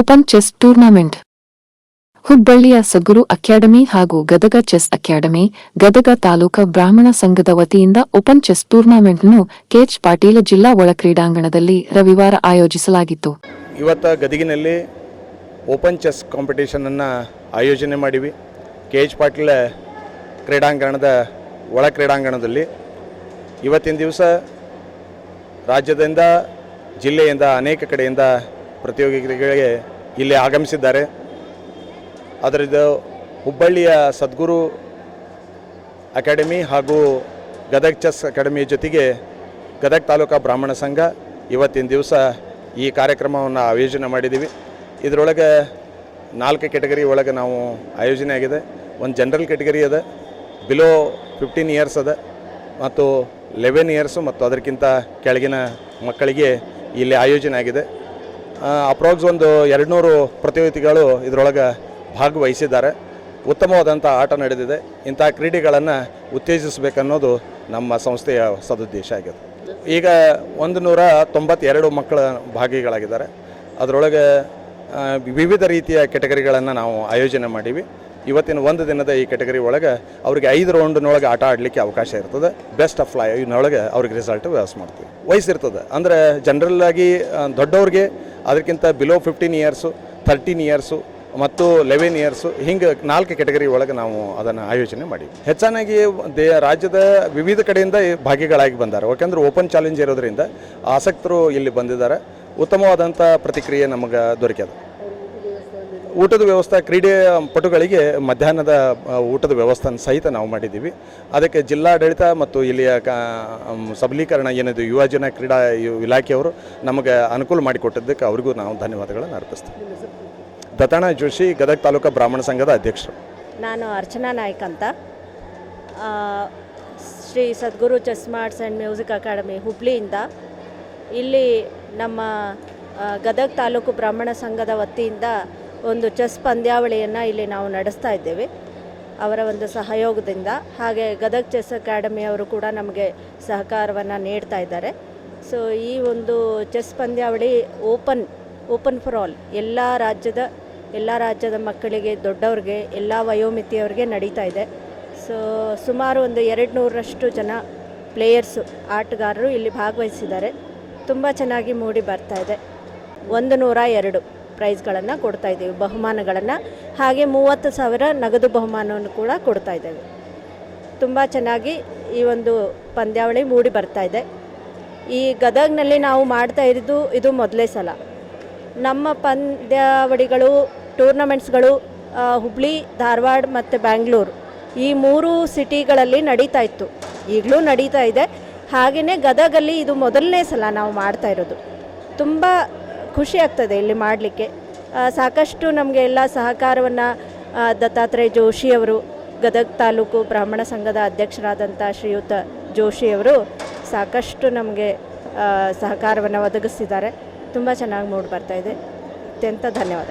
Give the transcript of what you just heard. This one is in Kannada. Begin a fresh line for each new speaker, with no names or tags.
ಓಪನ್ ಚೆಸ್ ಟೂರ್ನಮೆಂಟ್ ಹುಬ್ಬಳ್ಳಿಯ ಸದ್ಗುರು ಅಕಾಡೆಮಿ ಹಾಗೂ ಗದಗ ಚೆಸ್ ಅಕಾಡೆಮಿ, ಗದಗ ತಾಲೂಕಾ ಬ್ರಾಹ್ಮಣ ಸಂಘದ ವತಿಯಿಂದ ಓಪನ್ ಚೆಸ್ ಟೂರ್ನಮೆಂಟ್ನ್ನು ಕೆಎಚ್ ಪಾಟೀಲ ಜಿಲ್ಲಾ ಒಳ ಕ್ರೀಡಾಂಗಣದಲ್ಲಿ ರವಿವಾರ ಆಯೋಜಿಸಲಾಗಿತ್ತು.
ಇವತ್ತು ಗದಗಿನಲ್ಲಿ ಓಪನ್ ಚೆಸ್ ಕಾಂಪಿಟೇಷನ್ ಅನ್ನು ಆಯೋಜನೆ ಮಾಡಿವಿ. ಕೆಎಚ್ ಪಾಟೀಲ ಕ್ರೀಡಾಂಗಣದ ಒಳ ಕ್ರೀಡಾಂಗಣದಲ್ಲಿ ಇವತ್ತಿನ ದಿವಸ ರಾಜ್ಯದಿಂದ, ಜಿಲ್ಲೆಯಿಂದ, ಅನೇಕ ಕಡೆಯಿಂದ ಪ್ರತಿಯೋಗಿಗಳಿಗೆ ಇಲ್ಲಿ ಆಗಮಿಸಿದ್ದಾರೆ. ಅದರದ್ದು ಹುಬ್ಬಳ್ಳಿಯ ಸದ್ಗುರು ಅಕಾಡೆಮಿ ಹಾಗೂ ಗದಗ ಚೆಸ್ ಅಕಾಡೆಮಿ ಜೊತೆಗೆ ಗದಗ ತಾಲೂಕಾ ಬ್ರಾಹ್ಮಣ ಸಂಘ ಇವತ್ತಿನ ದಿವಸ ಈ ಕಾರ್ಯಕ್ರಮವನ್ನು ಆಯೋಜನೆ ಮಾಡಿದ್ದೀವಿ. ಇದರೊಳಗೆ 4 ಕೆಟಗರಿ ಒಳಗೆ ನಾವು ಆಯೋಜನೆ ಆಗಿದೆ. ಒಂದು ಜನರಲ್ ಕೆಟಗರಿ ಅದ, ಬಿಲೋ 15 ಇಯರ್ಸ್ ಅದ, ಮತ್ತು 11 ಇಯರ್ಸು ಮತ್ತು ಅದಕ್ಕಿಂತ ಕೆಳಗಿನ ಮಕ್ಕಳಿಗೆ ಇಲ್ಲಿ ಆಯೋಜನೆ ಆಗಿದೆ. ಅಪ್ರಾಕ್ಸ್ ಒಂದು 200 ಪ್ರತಿಯೋಗಿಗಳು ಇದರೊಳಗೆ ಭಾಗವಹಿಸಿದ್ದಾರೆ. ಉತ್ತಮವಾದಂಥ ಆಟ ನಡೆದಿದೆ. ಇಂಥ ಕ್ರೀಡೆಗಳನ್ನು ಉತ್ತೇಜಿಸಬೇಕನ್ನೋದು ನಮ್ಮ ಸಂಸ್ಥೆಯ ಸದುದ್ದೇಶ ಆಗಿದೆ. ಈಗ 192 ಮಕ್ಕಳ ಭಾಗಿಗಳಾಗಿದ್ದಾರೆ. ಅದರೊಳಗೆ ವಿವಿಧ ರೀತಿಯ ಕೆಟಗರಿಗಳನ್ನು ನಾವು ಆಯೋಜನೆ ಮಾಡೀವಿ. ಇವತ್ತಿನ ಒಂದು ದಿನದ ಈ ಕೆಟಗರಿ ಒಳಗೆ ಅವರಿಗೆ 5 ರೌಂಡ್ನೊಳಗೆ ಆಟ ಆಡಲಿಕ್ಕೆ ಅವಕಾಶ ಇರ್ತದೆ. ಬೆಸ್ಟ್ ಆಫ್ 5ನೊಳಗೆ ಅವ್ರಿಗೆ ರಿಸಲ್ಟ್ ವ್ಯವಸ್ಥೆ ಮಾಡ್ತೀವಿ. ವಯಸ್ಸಿರ್ತದೆ ಅಂದರೆ ಜನರಲ್ಲಾಗಿ ದೊಡ್ಡವ್ರಿಗೆ ಅದಕ್ಕಿಂತ ಬಿಲೋ 15 ಇಯರ್ಸು, 13 ಇಯರ್ಸು ಮತ್ತು 11 ಇಯರ್ಸು, ಹಿಂಗೆ 4 ಕೆಟಗರಿ ಒಳಗೆ ನಾವು ಅದನ್ನು ಆಯೋಜನೆ ಮಾಡಿವಿ. ಹೆಚ್ಚಾಗಿ ರಾಜ್ಯದ ವಿವಿಧ ಕಡೆಯಿಂದ ಭಾಗಿಗಳಾಗಿ ಬಂದ್ದಾರೆ. ಯಾಕೆಂದರೆ ಓಪನ್ ಚಾಲೆಂಜ್ ಇರೋದರಿಂದ ಆಸಕ್ತರು ಇಲ್ಲಿ ಬಂದಿದ್ದಾರೆ. ಉತ್ತಮವಾದಂಥ ಪ್ರತಿಕ್ರಿಯೆ ನಮಗೆ ದೊರಕಿದೆ. ಊಟದ ವ್ಯವಸ್ಥೆ, ಕ್ರೀಡೆ ಪಟುಗಳಿಗೆ ಮಧ್ಯಾಹ್ನದ ಊಟದ ವ್ಯವಸ್ಥೆ ಸಹಿತ ನಾವು ಮಾಡಿದ್ದೀವಿ. ಅದಕ್ಕೆ ಜಿಲ್ಲಾಡಳಿತ ಮತ್ತು ಇಲ್ಲಿಯ ಸಬಲೀಕರಣ ಏನಿದೆ ಯುವಜನ ಕ್ರೀಡಾ ಇಲಾಖೆಯವರು ನಮಗೆ ಅನುಕೂಲ ಮಾಡಿಕೊಟ್ಟಿದ್ದಕ್ಕೆ ಅವ್ರಿಗೂ ನಾವು ಧನ್ಯವಾದಗಳನ್ನು ಅರ್ಪಿಸ್ತೀವಿ. ದತ್ತಣ್ಣ ಜೋಶಿ, ಗದಗ ತಾಲೂಕಾ ಬ್ರಾಹ್ಮಣ ಸಂಘದ ಅಧ್ಯಕ್ಷರು.
ನಾನು ಅರ್ಚನಾ ನಾಯ್ಕ್ ಅಂತ, Shri Sadguru chess arts and music academy ಹುಬ್ಳಿಯಿಂದ ಇಲ್ಲಿ ನಮ್ಮ ಗದಗ ತಾಲೂಕು ಬ್ರಾಹ್ಮಣ ಸಂಘದ ವತಿಯಿಂದ ಒಂದು ಚೆಸ್ ಪಂದ್ಯಾವಳಿಯನ್ನು ಇಲ್ಲಿ ನಾವು ನಡೆಸ್ತಾ ಇದ್ದೇವೆ ಅವರ ಒಂದು ಸಹಯೋಗದಿಂದ. ಹಾಗೆ ಗದಗ ಚೆಸ್ ಅಕಾಡೆಮಿಯವರು ಕೂಡ ನಮಗೆ ಸಹಕಾರವನ್ನು ನೀಡ್ತಾ ಇದ್ದಾರೆ. ಸೊ ಈ ಒಂದು ಚೆಸ್ ಪಂದ್ಯಾವಳಿ ಓಪನ್ ಫಾರ್ ಆಲ್, ಎಲ್ಲ ರಾಜ್ಯದ ಮಕ್ಕಳಿಗೆ, ದೊಡ್ಡವ್ರಿಗೆ, ಎಲ್ಲ ವಯೋಮಿತಿಯವರಿಗೆ ನಡೀತಾ ಇದೆ. ಸೊ ಸುಮಾರು ಒಂದು 200ರಷ್ಟು ಜನ ಪ್ಲೇಯರ್ಸು, ಆಟಗಾರರು ಇಲ್ಲಿ ಭಾಗವಹಿಸಿದ್ದಾರೆ. ತುಂಬ ಚೆನ್ನಾಗಿ ಮೂಡಿ ಬರ್ತಾ ಇದೆ. 102 ಪ್ರೈಸ್ಗಳನ್ನು ಕೊಡ್ತಾ ಇದ್ದೀವಿ, ಬಹುಮಾನಗಳನ್ನು. ಹಾಗೆ 30,000 ನಗದು ಬಹುಮಾನವನ್ನು ಕೂಡ ಕೊಡ್ತಾ ಇದ್ದೇವೆ. ತುಂಬ ಚೆನ್ನಾಗಿ ಈ ಒಂದು ಪಂದ್ಯಾವಳಿ ಮೂಡಿ ಬರ್ತಾ ಇದೆ. ಈ ಗದಗ್ನಲ್ಲಿ ನಾವು ಮಾಡ್ತಾ ಇರೋದು ಇದು ಮೊದಲೇ ಸಲ. ನಮ್ಮ ಪಂದ್ಯಾವಳಿಗಳು, ಟೂರ್ನಮೆಂಟ್ಸ್ಗಳು ಹುಬ್ಳಿ, ಧಾರವಾಡ ಮತ್ತು ಬ್ಯಾಂಗ್ಳೂರು ಈ 3 ಸಿಟಿಗಳಲ್ಲಿ ನಡೀತಾ ಇತ್ತು, ಈಗಲೂ ನಡೀತಾ ಇದೆ. ಹಾಗೆಯೇ ಗದಗಲ್ಲಿ ಇದು ಮೊದಲನೇ ಸಲ ನಾವು ಮಾಡ್ತಾ ಇರೋದು. ತುಂಬ ಖುಷಿ ಆಗ್ತದೆ ಇಲ್ಲಿ ಮಾಡಲಿಕ್ಕೆ. ಸಾಕಷ್ಟು ನಮಗೆ ಎಲ್ಲ ಸಹಕಾರವನ್ನು ದತ್ತಾತ್ರೇಯ ಜೋಶಿಯವರು, ಗದಗ ತಾಲೂಕು ಬ್ರಾಹ್ಮಣ ಸಂಘದ ಅಧ್ಯಕ್ಷರಾದಂಥ ಶ್ರೀಯುತ ಜೋಶಿಯವರು ಸಾಕಷ್ಟು ನಮಗೆ ಸಹಕಾರವನ್ನು ಒದಗಿಸಿದ್ದಾರೆ. ತುಂಬ ಚೆನ್ನಾಗಿ ಮೂಡಿ ಬರ್ತಾಯಿದೆ. ಅತ್ಯಂತ ಧನ್ಯವಾದ.